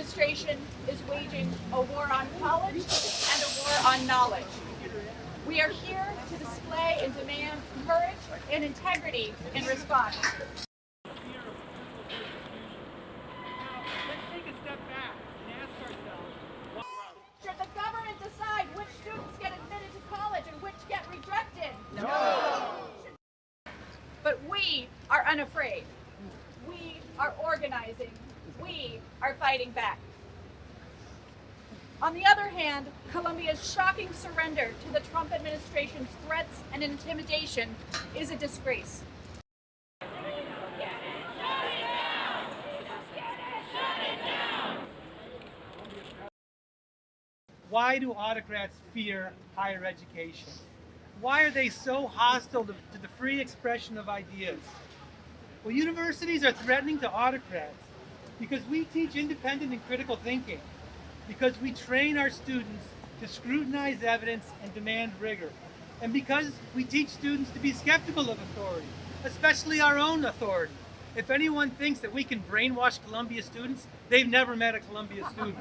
administration is waging a war on college and a war on knowledge. We are here to display and demand courage and integrity in response. Let's take a step back and ask ourselves, Should the government decide which students get admitted to college and which get rejected? No. But we are unafraid. We are organizing. We are fighting back. On the other hand, Columbia's shocking surrender to the Trump administration's threats and intimidation is a disgrace. why do autocrats fear higher education? Why are they so hostile to the free expression of ideas? Well, universities are threatening to autocrats because we teach independent and critical thinking, because we train our students to scrutinize evidence and demand rigor, and because we teach students to be skeptical of authority, especially our own authority. If anyone thinks that we can brainwash Columbia students, they've never met a Columbia student.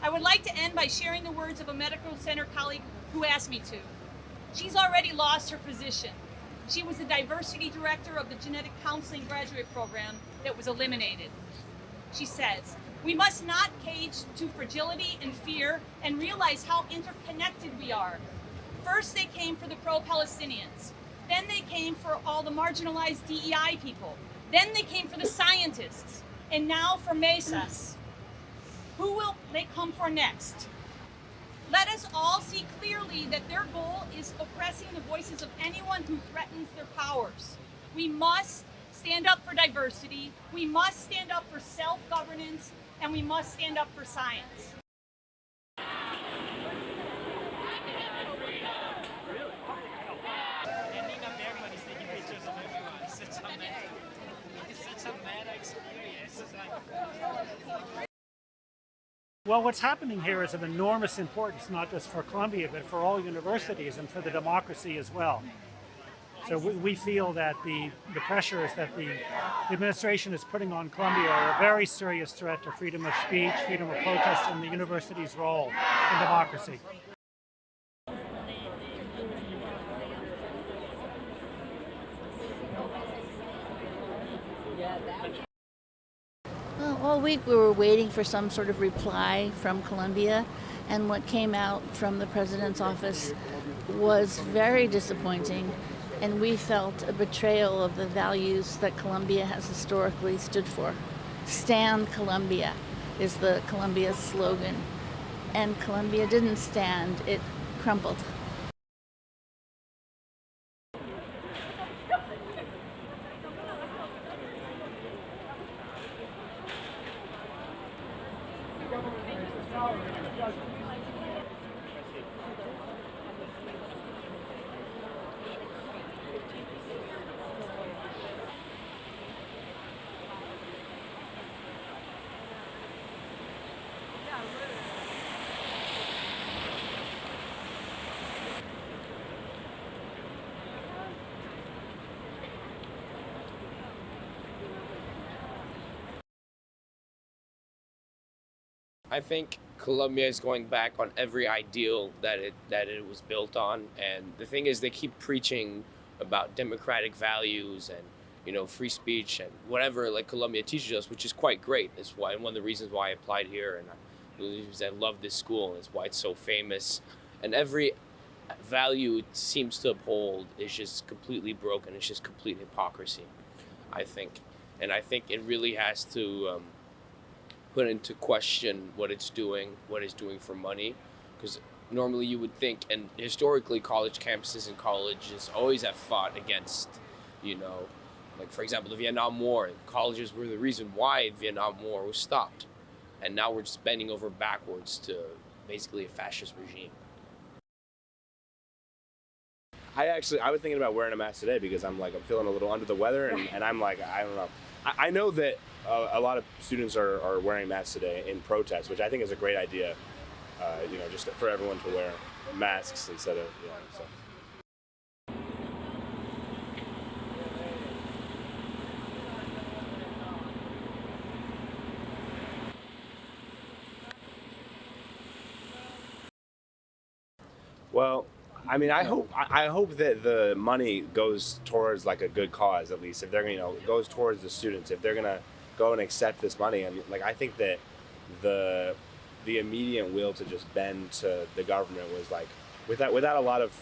I would like to end by sharing the words of a medical center colleague who asked me to. She's already lost her position. She was the diversity director of the genetic counseling graduate program that was eliminated. She says, "We must not cage to fragility and fear and realize how interconnected we are. First they came for the pro-Palestinians. Then they came for all the marginalized DEI people. Then they came for the scientists. And now for Mesas. Who will they come for next? Let us all see clearly that their goal is oppressing the voices of anyone who threatens their powers. We must stand up for diversity, we must stand up for self-governance, and we must stand up for science." Well, what's happening here is of enormous importance, not just for Columbia, but for all universities and for the democracy as well. So we feel that the pressures that the administration is putting on Columbia are a very serious threat to freedom of speech, freedom of protest, and the university's role in democracy. Well, all week we were waiting for some sort of reply from Columbia, and what came out from the president's office was very disappointing, and we felt a betrayal of the values that Columbia has historically stood for. "Stand Columbia" is the Columbia slogan, and Columbia didn't stand, it crumbled. I think Columbia is going back on every ideal that it was built on, and the thing is, they keep preaching about democratic values and free speech and whatever like Columbia teaches us, which is quite great. It's why one of the reasons why I applied here, and I believe I love this school. Is why it's so famous, and every value it seems to uphold is just completely broken. It's just complete hypocrisy, I think, and I think it really has to. Put into question what it's doing for money, because normally you would think, and historically college campuses and colleges always have fought against, like for example the Vietnam War. Colleges were the reason why the Vietnam War was stopped, and now we're just bending over backwards to basically a fascist regime. I was thinking about wearing a mask today because I'm feeling a little under the weather, and I'm like, I don't know. I know that a lot of students are wearing masks today in protest, which I think is a great idea. just for everyone to wear masks instead of, so. Well, I mean, I hope that the money goes towards like a good cause, at least if they're goes towards the students, if they're gonna go and accept this money. And like, I think that the immediate will to just bend to the government was like without a lot of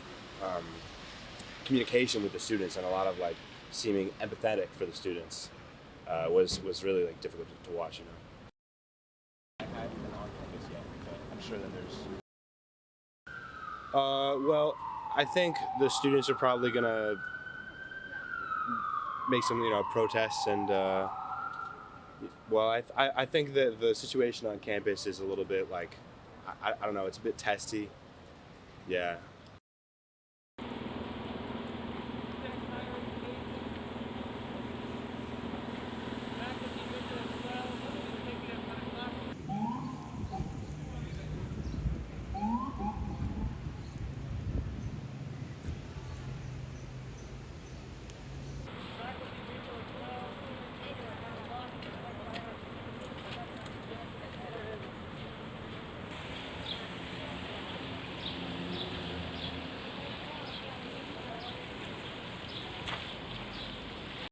communication with the students and a lot of like seeming empathetic for the students was really like difficult to watch. I haven't been on campus yet, but I'm sure that there's. Well, I think the students are probably gonna make some, protests, and well, I think that the situation on campus is a little bit like, I don't know, it's a bit testy. Yeah.